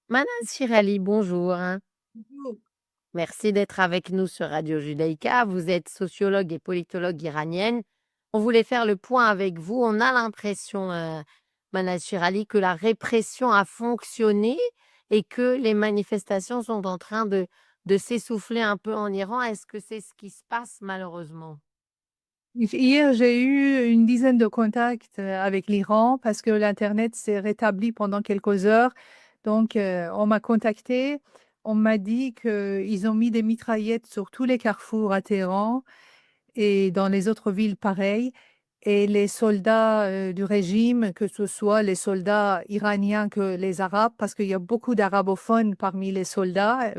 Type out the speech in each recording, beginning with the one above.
Manan Shirali, bonjour. Bonjour. Merci d'être avec nous sur Radio Judaïka. Vous êtes sociologue et politologue iranienne. On voulait faire le point avec vous. On a l'impression, Manan Shirali, que la répression a fonctionné et que les manifestations sont en train de s'essouffler un peu en Iran. Est-ce que c'est ce qui se passe malheureusement? Hier, j'ai eu une dizaine de contacts avec l'Iran parce que l'Internet s'est rétabli pendant quelques heures. Donc, on m'a contacté. On m'a dit qu'ils ont mis des mitraillettes sur tous les carrefours à Téhéran et dans les autres villes pareilles. Et les soldats du régime, que ce soit les soldats iraniens que les Arabes, parce qu'il y a beaucoup d'arabophones parmi les soldats,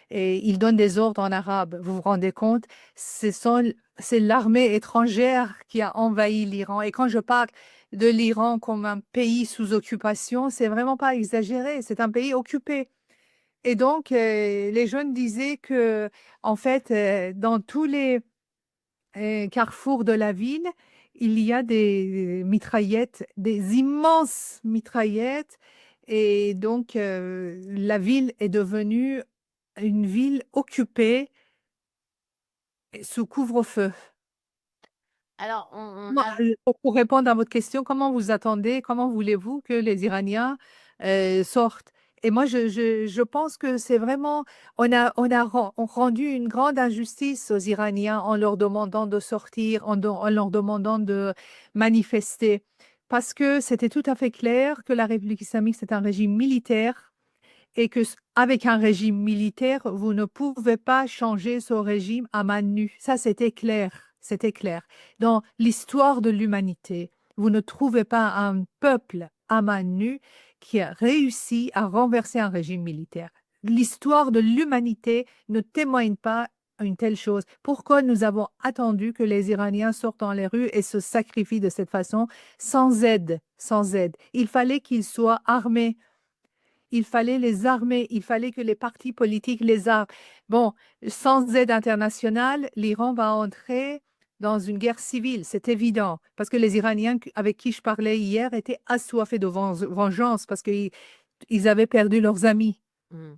et ils donnent des ordres en arabe. Vous vous rendez compte? C'est l'armée étrangère qui a envahi l'Iran. Et quand je parle de l'Iran comme un pays sous occupation, c'est vraiment pas exagéré. C'est un pays occupé. Et donc, les jeunes disaient que, en fait, dans tous les carrefour de la ville, il y a des mitraillettes, des immenses mitraillettes. Et donc, la ville est devenue une ville occupée et sous couvre-feu. Alors, on Moi, a pour répondre à votre question, comment vous attendez, comment voulez-vous que les Iraniens sortent? Et moi, je pense que c'est vraiment, on rendu une grande injustice aux Iraniens en leur demandant de sortir, en leur demandant de manifester, parce que c'était tout à fait clair que la République islamique, c'est un régime militaire et que avec un régime militaire, vous ne pouvez pas changer ce régime à main nue. Ça, c'était clair, c'était clair. Dans l'histoire de l'humanité, vous ne trouvez pas un peuple à main nue qui a réussi à renverser un régime militaire. L'histoire de l'humanité ne témoigne pas une telle chose. Pourquoi nous avons attendu que les Iraniens sortent dans les rues et se sacrifient de cette façon sans aide, sans aide? Il fallait qu'ils soient armés, il fallait les armer, il fallait que les partis politiques les arment. Bon, sans aide internationale, l'Iran va entrer dans une guerre civile, c'est évident, parce que les Iraniens avec qui je parlais hier étaient assoiffés de vengeance parce qu'ils avaient perdu leurs amis. mmh.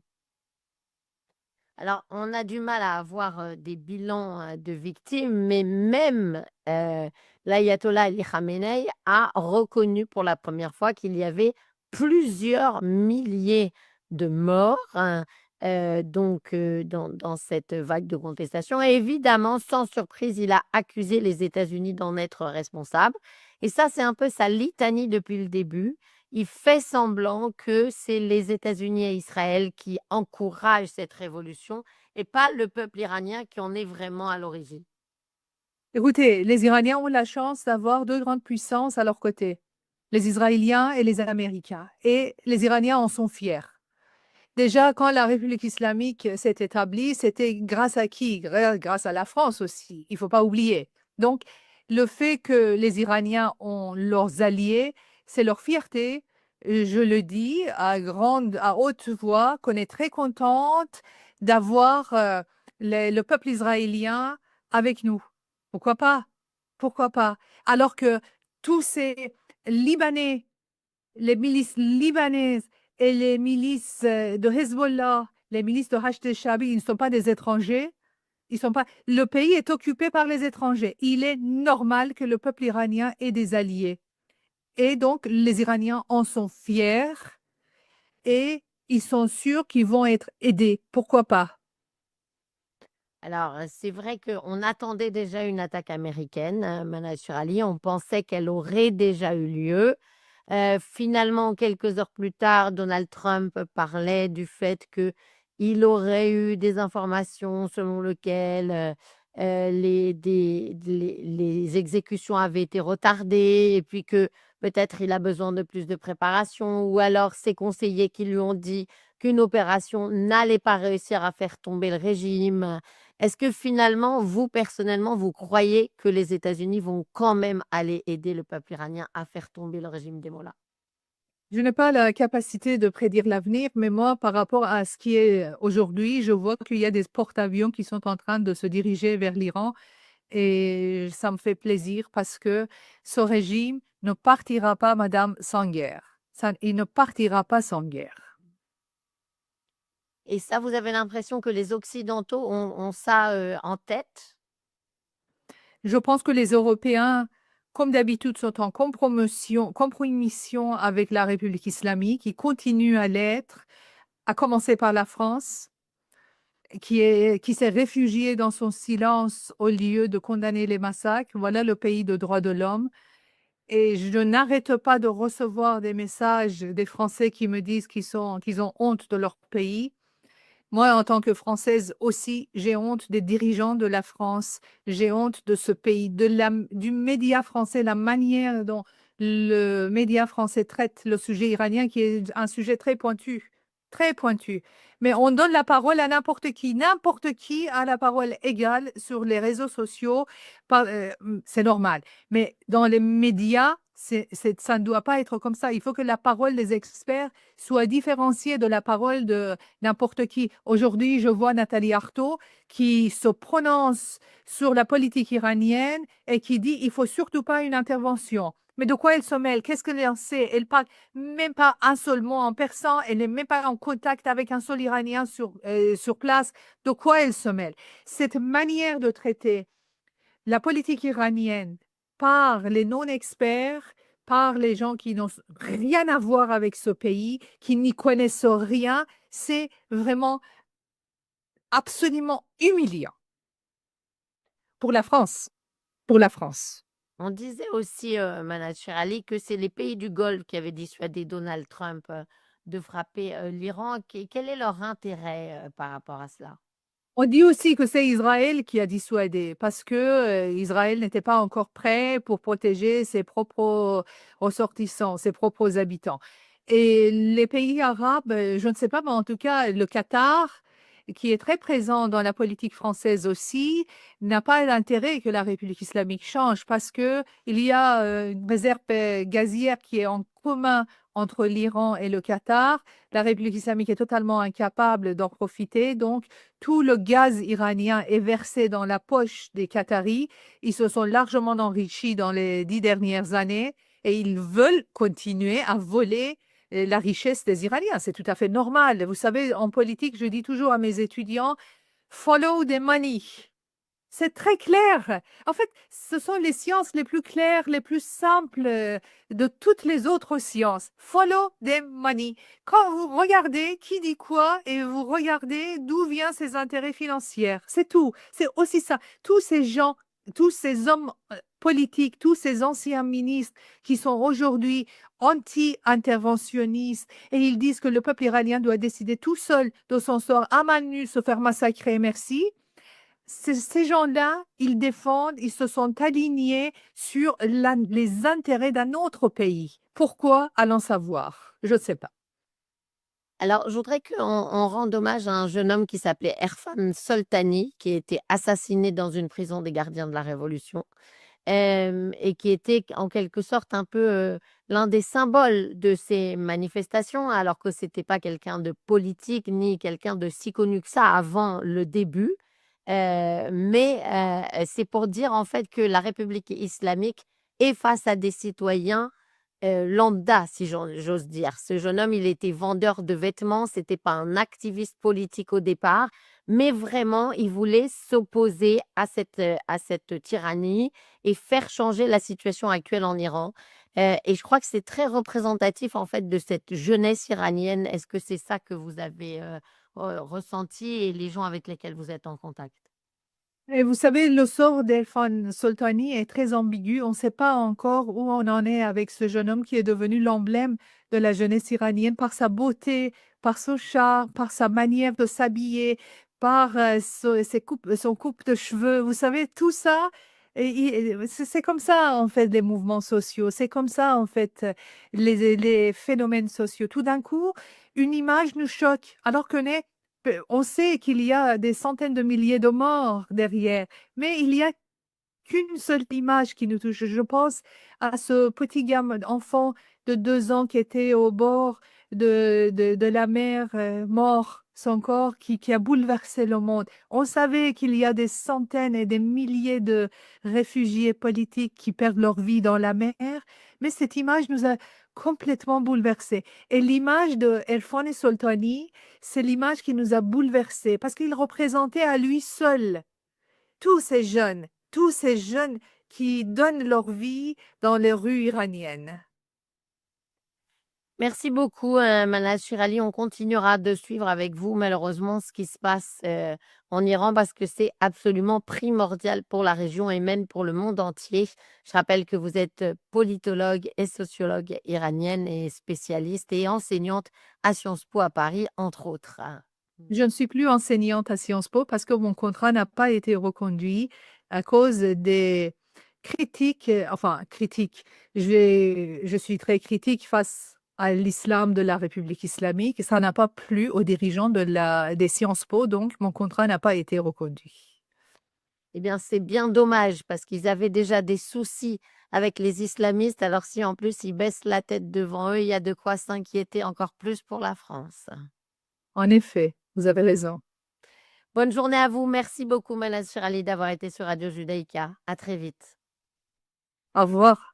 Alors, on a du mal à avoir, des bilans, de victimes, mais même, l'ayatollah Ali Khamenei a reconnu pour la première fois qu'il y avait plusieurs milliers de morts, hein, dans cette vague de contestation et évidemment, sans surprise, il a accusé les États-Unis d'en être responsables et ça, c'est un peu sa litanie depuis le début. Il fait semblant que c'est les États-Unis et Israël qui encouragent cette révolution et pas le peuple iranien qui en est vraiment à l'origine. Écoutez, les Iraniens ont la chance d'avoir deux grandes puissances à leur côté, les Israéliens et les Américains. Et les Iraniens en sont fiers. Déjà, quand la République islamique s'est établie, c'était grâce à qui? Grâce à la France aussi, il ne faut pas oublier. Donc, le fait que les Iraniens ont leurs alliés, c'est leur fierté. Je le dis à haute voix, qu'on est très contente d'avoir le peuple israélien avec nous. Pourquoi pas? Pourquoi pas? Alors que tous ces Libanais, les milices libanaises et les milices de Hezbollah, les milices de Hachd al-Shabi, ils ne sont pas des étrangers. Ils sont pas... Le pays est occupé par les étrangers. Il est normal que le peuple iranien ait des alliés. Et donc, les Iraniens en sont fiers et ils sont sûrs qu'ils vont être aidés. Pourquoi pas? Alors, c'est vrai qu'on attendait déjà une attaque américaine, Mana Ali. On pensait qu'elle aurait déjà eu lieu. Finalement, quelques heures plus tard, Donald Trump parlait du fait qu'il aurait eu des informations selon lesquelles, les exécutions avaient été retardées et puis que peut-être il a besoin de plus de préparation ou alors ses conseillers qui lui ont dit qu'une opération n'allait pas réussir à faire tomber le régime. Est-ce que finalement, vous, personnellement, vous croyez que les États-Unis vont quand même aller aider le peuple iranien à faire tomber le régime des mollahs? Je n'ai pas la capacité de prédire l'avenir, mais moi, par rapport à ce qui est aujourd'hui, je vois qu'il y a des porte-avions qui sont en train de se diriger vers l'Iran. Et ça me fait plaisir parce que ce régime ne partira pas, madame, sans guerre. Ça, il ne partira pas sans guerre. Et ça, vous avez l'impression que les Occidentaux ont ça, en tête? Je pense que les Européens, comme d'habitude, sont en compromission avec la République islamique. Ils continuent à l'être, à commencer par la France, qui s'est réfugiée dans son silence au lieu de condamner les massacres. Voilà le pays de droits de l'homme. Et je n'arrête pas de recevoir des messages des Français qui me disent qu'ils ont honte de leur pays. Moi, en tant que Française aussi, j'ai honte des dirigeants de la France, j'ai honte de ce pays, du média français, la manière dont le média français traite le sujet iranien, qui est un sujet très pointu, très pointu. Mais on donne la parole à n'importe qui a la parole égale sur les réseaux sociaux, c'est normal. Mais dans les médias, ça ne doit pas être comme ça. Il faut que la parole des experts soit différenciée de la parole de n'importe qui. Aujourd'hui, je vois Nathalie Arthaud qui se prononce sur la politique iranienne et qui dit il faut surtout pas une intervention. Mais de quoi elle se mêle? Qu'est-ce qu'elle en sait? Elle parle même pas un seul mot en persan, elle n'est même pas en contact avec un seul Iranien sur place. De quoi elle se mêle? Cette manière de traiter la politique iranienne par les non-experts, par les gens qui n'ont rien à voir avec ce pays, qui n'y connaissent rien, c'est vraiment absolument humiliant pour la France, pour la France. On disait aussi, Manal Cherali, que c'est les pays du Golfe qui avaient dissuadé Donald Trump, de frapper, l'Iran. Quel est leur intérêt, par rapport à cela? On dit aussi que c'est Israël qui a dissuadé parce que Israël n'était pas encore prêt pour protéger ses propres ressortissants, ses propres habitants. Et les pays arabes, je ne sais pas, mais en tout cas, le Qatar, qui est très présent dans la politique française aussi, n'a pas l'intérêt que la République islamique change parce que il y a une réserve gazière qui est en commun entre l'Iran et le Qatar. La République islamique est totalement incapable d'en profiter, donc tout le gaz iranien est versé dans la poche des Qataris. Ils se sont largement enrichis dans les 10 dernières années et ils veulent continuer à voler la richesse des Iraniens. C'est tout à fait normal. Vous savez, en politique, je dis toujours à mes étudiants, follow the money. C'est très clair. En fait, ce sont les sciences les plus claires, les plus simples de toutes les autres sciences. Follow the money. Quand vous regardez qui dit quoi et vous regardez d'où viennent ses intérêts financiers, c'est tout. C'est aussi ça. Tous ces gens, tous ces hommes politiques, tous ces anciens ministres qui sont aujourd'hui anti-interventionnistes et ils disent que le peuple iranien doit décider tout seul de son sort à main nue, se faire massacrer, merci. Ces gens-là, ils défendent, ils se sont alignés sur les intérêts d'un autre pays. Pourquoi? Allons savoir. Je ne sais pas. Alors, je voudrais qu'on rende hommage à un jeune homme qui s'appelait Erfan Soltani, qui a été assassiné dans une prison des gardiens de la Révolution, et qui était en quelque sorte un peu, l'un des symboles de ces manifestations, alors que c'était pas quelqu'un de politique, ni quelqu'un de si connu que ça avant le début. Mais c'est pour dire en fait que la République islamique est face à des citoyens lambda, si j'ose dire. Ce jeune homme, il était vendeur de vêtements, c'était pas un activiste politique au départ, mais vraiment, il voulait s'opposer à cette tyrannie et faire changer la situation actuelle en Iran. Et je crois que c'est très représentatif, en fait, de cette jeunesse iranienne. Est-ce que c'est ça que vous avez, ressenti et les gens avec lesquels vous êtes en contact? Et vous savez, le sort d'Elfan Soltani est très ambigu. On ne sait pas encore où on en est avec ce jeune homme qui est devenu l'emblème de la jeunesse iranienne par sa beauté, par son charme, par sa manière de s'habiller, par son coupe de cheveux. Vous savez, tout ça, c'est comme ça, en fait, les mouvements sociaux. C'est comme ça, en fait, les phénomènes sociaux. Tout d'un coup, une image nous choque, alors on sait qu'il y a des centaines de milliers de morts derrière, mais il y a qu'une seule image qui nous touche. Je pense à ce petit gamin, enfant de 2 ans qui était au bord de la mer, mort, son corps qui a bouleversé le monde. On savait qu'il y a des centaines et des milliers de réfugiés politiques qui perdent leur vie dans la mer, mais cette image nous a complètement bouleversés. Et l'image de Erfan Soltani, c'est l'image qui nous a bouleversés parce qu'il représentait à lui seul tous ces jeunes qui donnent leur vie dans les rues iraniennes. Merci beaucoup, Manal Shirali. On continuera de suivre avec vous, malheureusement, ce qui se passe en Iran parce que c'est absolument primordial pour la région et même pour le monde entier. Je rappelle que vous êtes politologue et sociologue iranienne et spécialiste et enseignante à Sciences Po à Paris, entre autres. Je ne suis plus enseignante à Sciences Po parce que mon contrat n'a pas été reconduit à cause des critiques, enfin critiques. Je suis très critique face à l'islam de la République islamique. Ça n'a pas plu aux dirigeants des Sciences Po, donc mon contrat n'a pas été reconduit. Eh bien, c'est bien dommage parce qu'ils avaient déjà des soucis avec les islamistes. Alors, si en plus ils baissent la tête devant eux, il y a de quoi s'inquiéter encore plus pour la France. En effet, vous avez raison. Bonne journée à vous. Merci beaucoup, Manal Shirali, d'avoir été sur Radio Judaïka. À très vite. Au revoir.